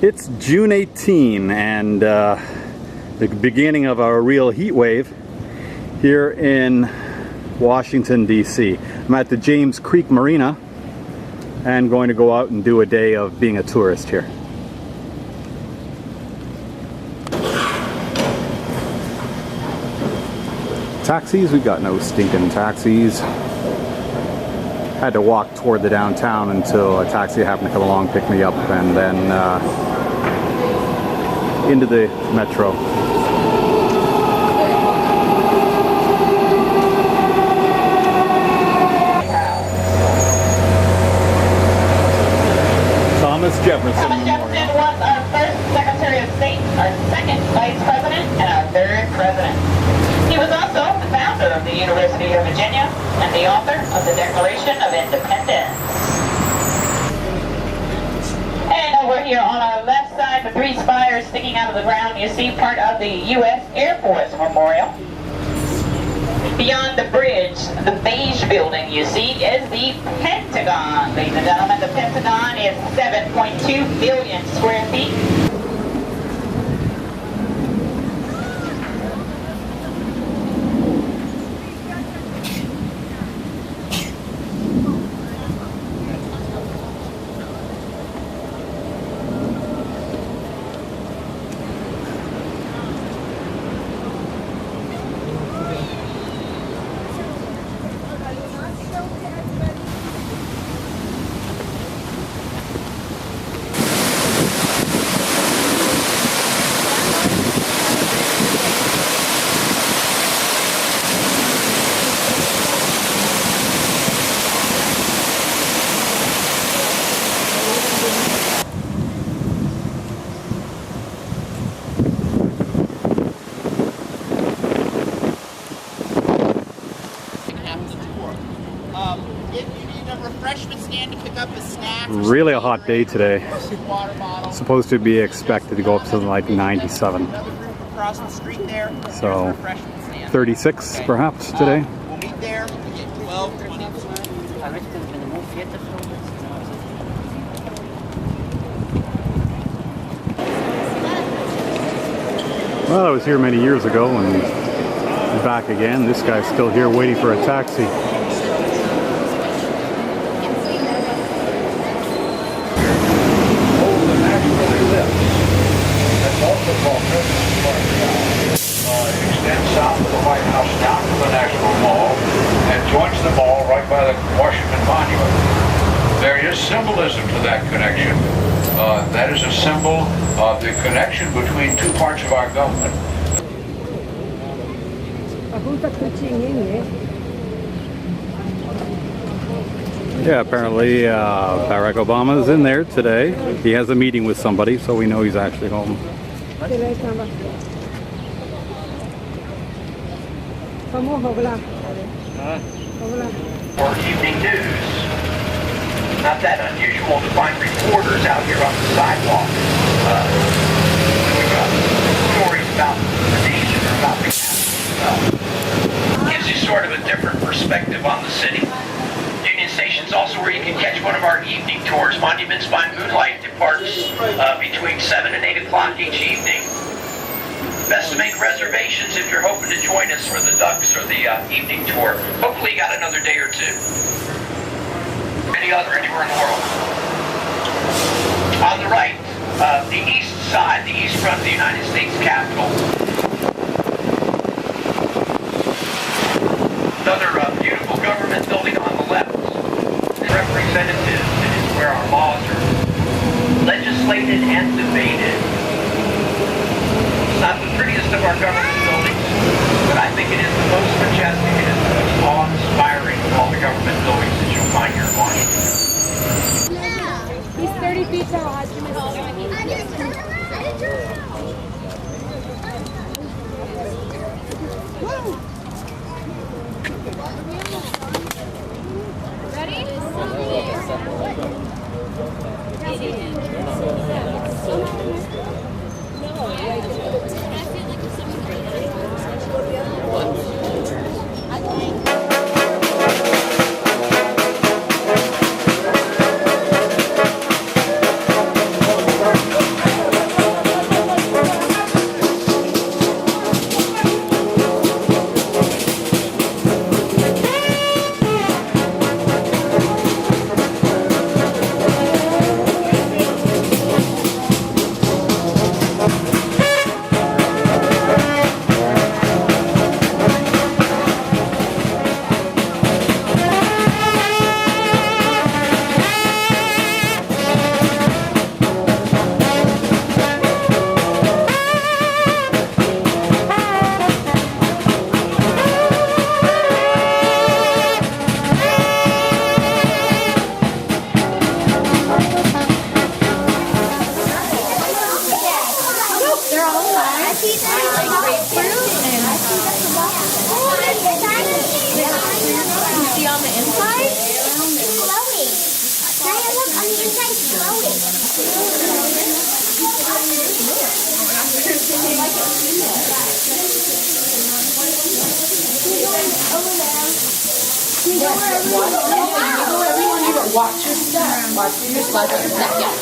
It's June 18 and the beginning of a real heat wave here in Washington, D.C. I'm at the James Creek Marina and going to go out and do a day of being a tourist here. Taxis? We got no stinking taxis. Had to walk toward the downtown until a taxi happened to come along, pick me up, and then into the metro. Thomas Jefferson. Thomas Jefferson was our first Secretary of State, our second Vice President, and our third President. He was also the founder of the University of Virginia and the author of the Declaration of Independence. And over here on our left side, the three spires sticking out of the ground, you see part of the U.S. Air Force Memorial. Beyond the bridge, the beige building you see is the Pentagon. Ladies and gentlemen, the Pentagon is 7.2 billion square feet. Really a hot day today. Supposed to be expected to go up to like 97. So 36 perhaps today. We'll meet there. We get 12, 20. Well, I was here many years ago and back again. This guy's still here waiting for a taxi. Extends south of the White House down to the National Mall and joins the mall right by the Washington Monument. There is symbolism to that connection. That is a symbol of the connection between two parts of our government. Yeah, apparently Barack Obama is in there today. He has a meeting with somebody, so we know he's actually home. Or evening news. Not that unusual to find reporters out here on the sidewalk. We've got stories about the nation or about the capital itself. Gives you sort of a different perspective on the city. Union Station's also where you can catch one of our evening tours. Monuments by Moonlight departs between 7 and 8 o'clock each evening. Best to make reservations if you're hoping to join us for the Ducks or the evening tour. Hopefully you got another day or two. Anywhere in the world. On the right, the east side, the east front of the United States Capitol. Another beautiful government building on the left. Representatives, it is where our laws are legislated and debated. It's not the prettiest of our government buildings, but I think it is the most majestic, it is the most awe-inspiring of all the government buildings that you'll find here in Washington. He's 30 feet tall. Ready? See on the inside? Glowing. Naya, look, on the inside it's glowing. Watch your step. Watch your step. Yeah.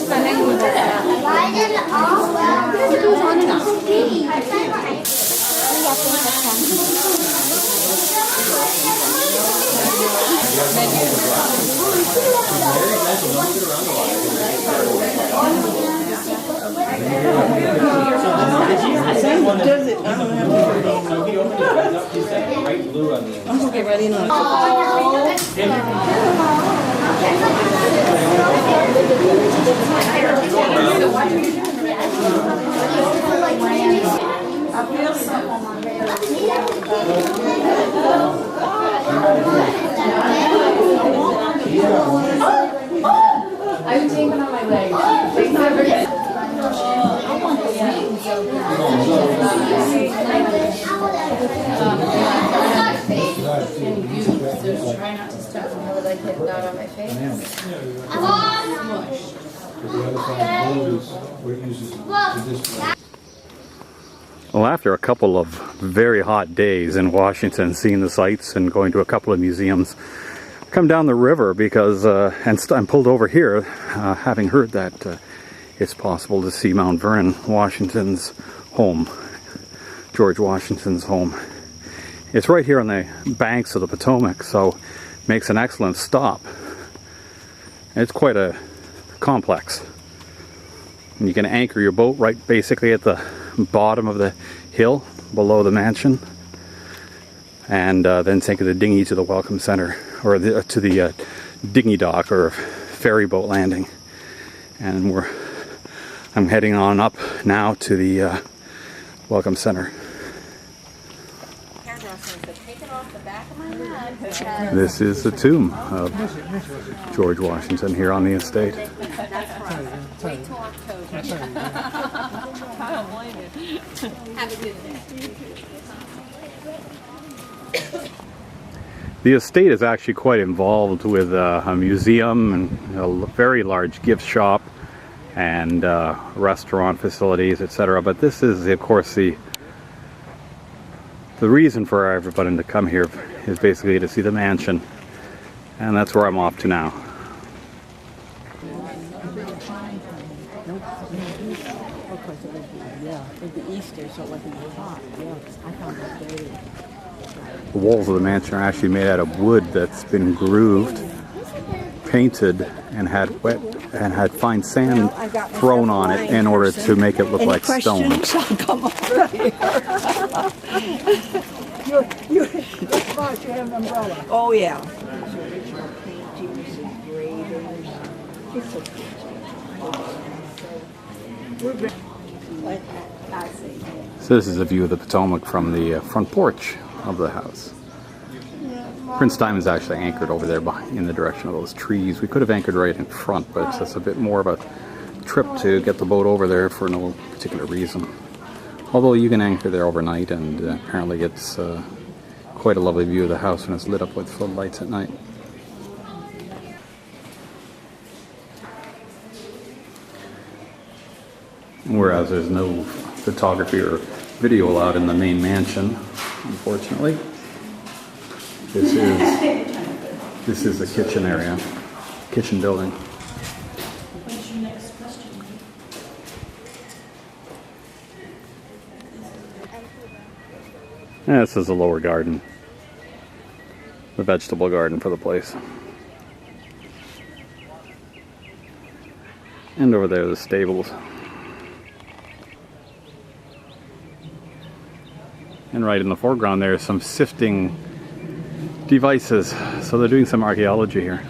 Why did it all it goes on and off. Okay, ready now. I'm taking on my legs. Try not to step on the leg that got on my face. Well, after a couple of very hot days in Washington, seeing the sights and going to a couple of museums, come down the river because I'm pulled over here, having heard that it's possible to see Mount Vernon, Washington's home, George Washington's home. It's right here on the banks of the Potomac, so makes an excellent stop. It's quite a complex. And you can anchor your boat right basically at the bottom of the hill below the mansion, and then take the dinghy to the Welcome Center, or to the dinghy dock or ferry boat landing. And I'm heading on up now to the Welcome Center. This is the tomb of George Washington here on the estate. That's right. Wait till October. I don't blame you. Have a good day. The estate is actually quite involved with a museum and a very large gift shop and restaurant facilities, etc. But this is, of course, the reason for everybody to come here is basically to see the mansion, and that's where I'm off to now. The walls of the mansion are actually made out of wood that's been grooved, painted, and had fine sand thrown on it in order to make it look like stone. I'll come over here. you have an umbrella. Oh yeah. So this is a view of the Potomac from the front porch of the house. Prince Diamond's actually anchored over there in the direction of those trees. We could have anchored right in front, but it's just a bit more of a trip to get the boat over there for no particular reason. Although you can anchor there overnight, and apparently it's quite a lovely view of the house when it's lit up with floodlights at night. Whereas there's no photography or video allowed in the main mansion, unfortunately. This is the kitchen area, kitchen building. What's your next question? And this is the lower garden, the vegetable garden for the place. And over there, the stables. And right in the foreground there is some sifting devices, so they're doing some archaeology here.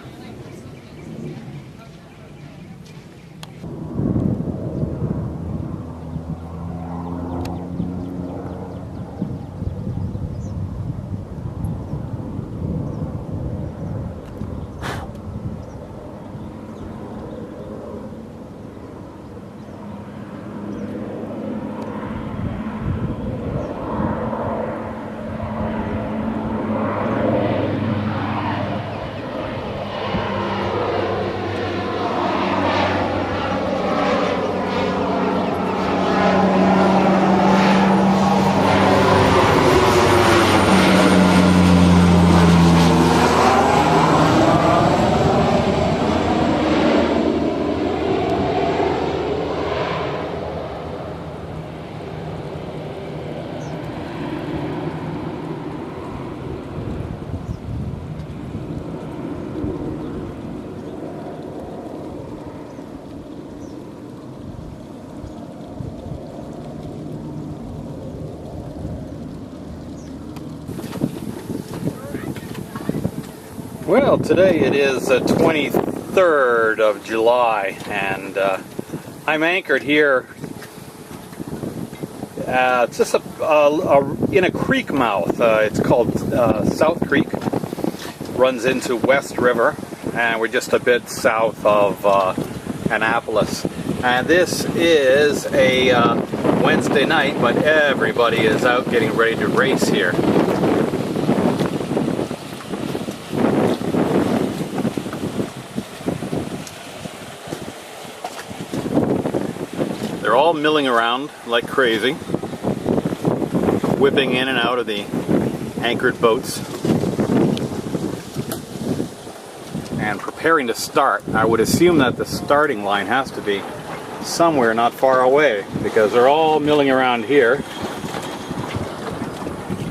Well, today it is the 23rd of July, and I'm anchored here. It's just in a creek mouth. It's called South Creek. Runs into West River, and we're just a bit south of Annapolis. And this is a Wednesday night, but everybody is out getting ready to race here. They're all milling around like crazy, whipping in and out of the anchored boats, and preparing to start. I would assume that the starting line has to be somewhere not far away, because they're all milling around here,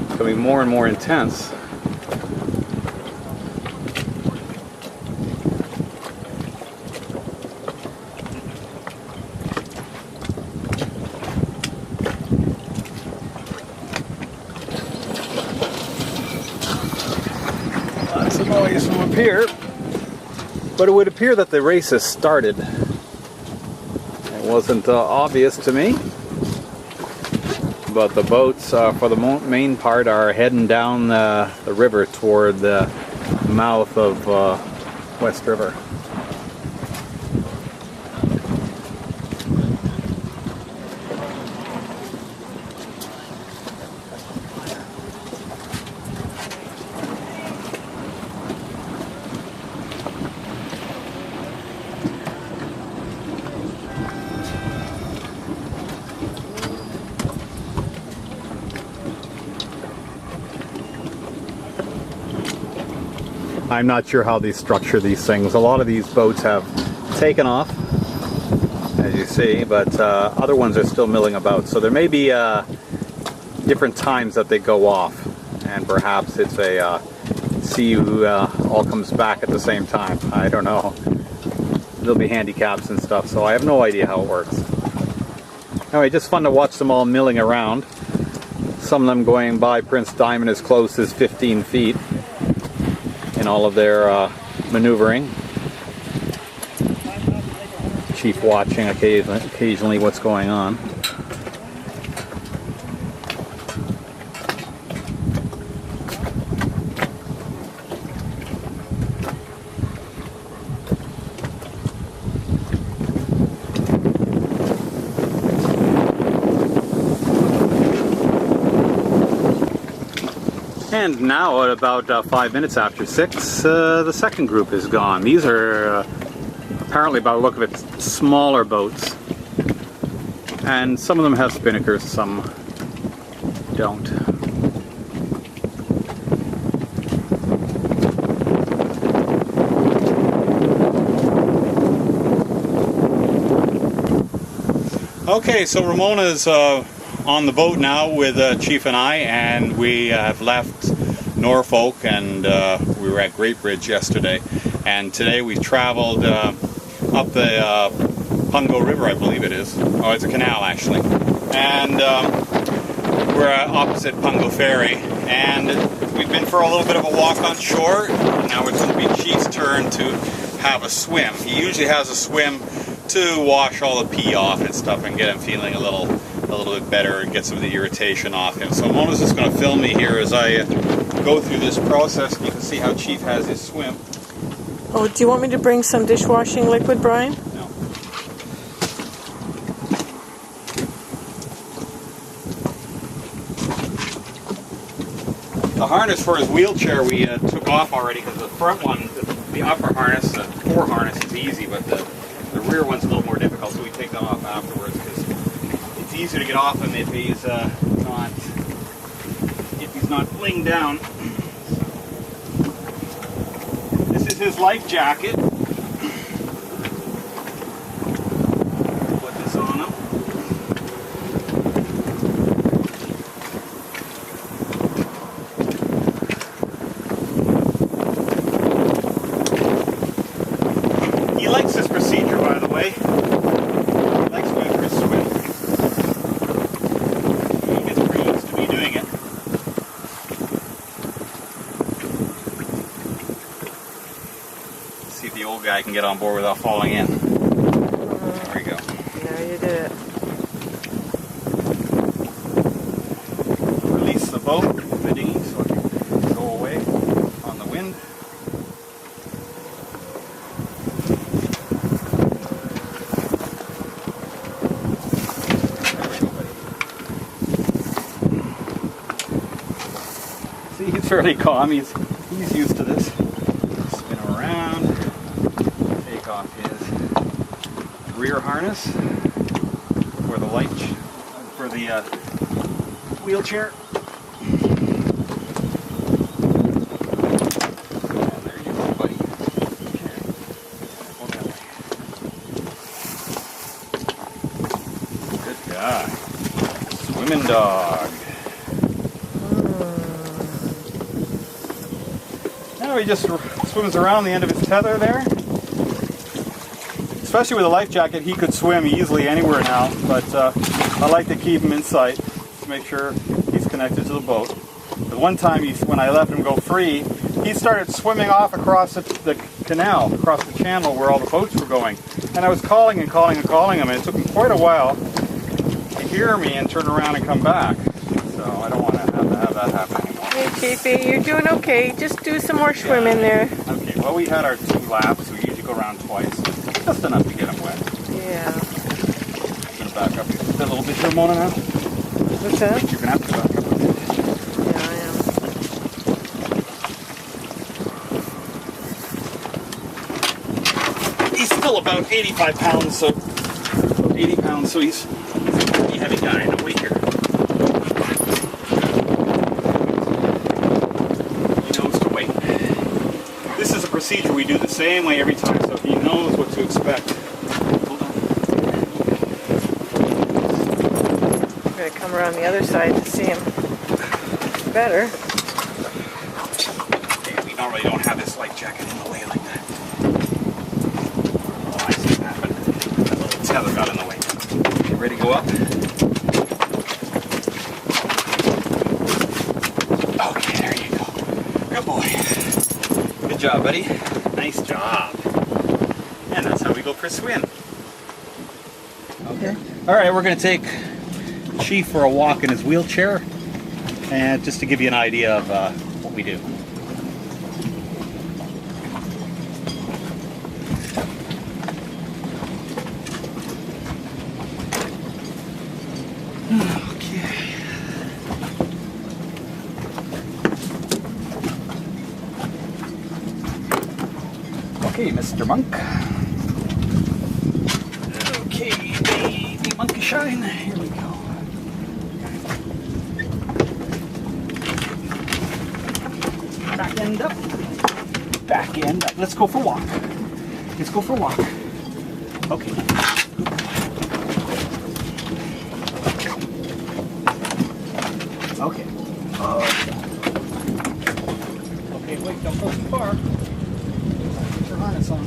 becoming more and more intense. Lots of noise from up here, but it would appear that the race has started. It wasn't obvious to me, but the boats for the main part are heading down the river toward the mouth of West River. I'm not sure how they structure these things. A lot of these boats have taken off, as you see, but other ones are still milling about. So there may be different times that they go off, and perhaps it's a see who all comes back at the same time. I don't know. There'll be handicaps and stuff, so I have no idea how it works. Anyway, just fun to watch them all milling around. Some of them going by Prince Diamond as close as 15 feet. In all of their maneuvering. Chief watching occasionally what's going on. And now at about 5 minutes after 6, the second group is gone. These are apparently, by the look of it, smaller boats. And some of them have spinnakers, some don't. Okay, so Ramona's on the boat now with Chief and I, and we have left Norfolk, and we were at Great Bridge yesterday, and today we traveled up the Pungo River, I believe it is. Oh, it's a canal actually, and we're opposite Pungo Ferry, and we've been for a little bit of a walk on shore. Now it's going to be Chief's turn to have a swim. He usually has a swim to wash all the pee off and stuff and get him feeling a little bit better and get some of the irritation off him. So Mona's just going to film me here as I go through this process. You can see how Chief has his swim. Oh, do you want me to bring some dishwashing liquid, Brian? No. The harness for his wheelchair we took off already, because the front one, the upper harness, the fore harness is easy, but the rear one's a little more difficult, so we take that off afterwards, because it's easier to get off him if he's not fling down. This is his life jacket. Put this on him. He likes this procedure, by the way. He likes going for a swim. He gets pretty used to me doing it. can get on board without falling in. There we go. There you did it. Release the boat, the dinghy, so it can go away on the wind. There we go, buddy. See, he's fairly calm. He's used to this. Spin him around. Take off his rear harness for the wheelchair. And there you go, buddy. Okay. Hold that way. Good guy. Swimming dog. Now he just swims around the end of his tether there. Especially with a life jacket, he could swim easily anywhere now, but I like to keep him in sight to make sure he's connected to the boat. The one time when I let him go free, he started swimming off across the canal, across the channel where all the boats were going. And I was calling and calling and calling him, and it took him quite a while to hear me and turn around and come back. So I don't want to have that happen anymore. Hey, Chiefy, you're doing okay. Just do some more swimming there. Okay, well, we had our 2 laps. We usually go around twice. Just enough to get him wet. Yeah. I'm going to back up a little bit here, Mona, now. What's that? You're going to have to back up a bit. Yeah, I am. He's still about 85 pounds, so 80 pounds, so he's a pretty heavy guy. No wait here. He knows to wait. This is a procedure we do the same way every time, so he knows what to expect. Hold on. I'm going to come around the other side to see him better. Okay, we normally don't have this life jacket in the way like that. Oh, I see that, but that little tether got in the way. Okay, ready to go up? Okay, there you go. Good boy. Good job, buddy. Nice job. And that's how we go for a swim. Okay. All right, we're going to take Chief for a walk in his wheelchair, and just to give you an idea of what we do. Okay, Mr. Monk. Okay, baby monkey shine. Here we go. Back end up. Back end up. Let's go for a walk. Let's go for a walk. Okay. Okay. Okay, wait, don't go too far. Put your harness on.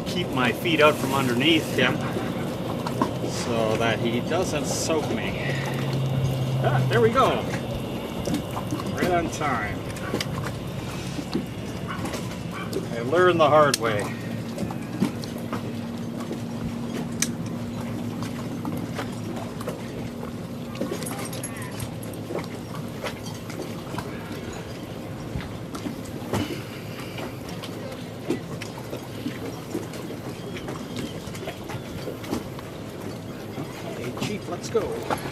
Keep my feet out from underneath him so that he doesn't soak me. Ah, there we go. Right on time. I learned the hard way. go.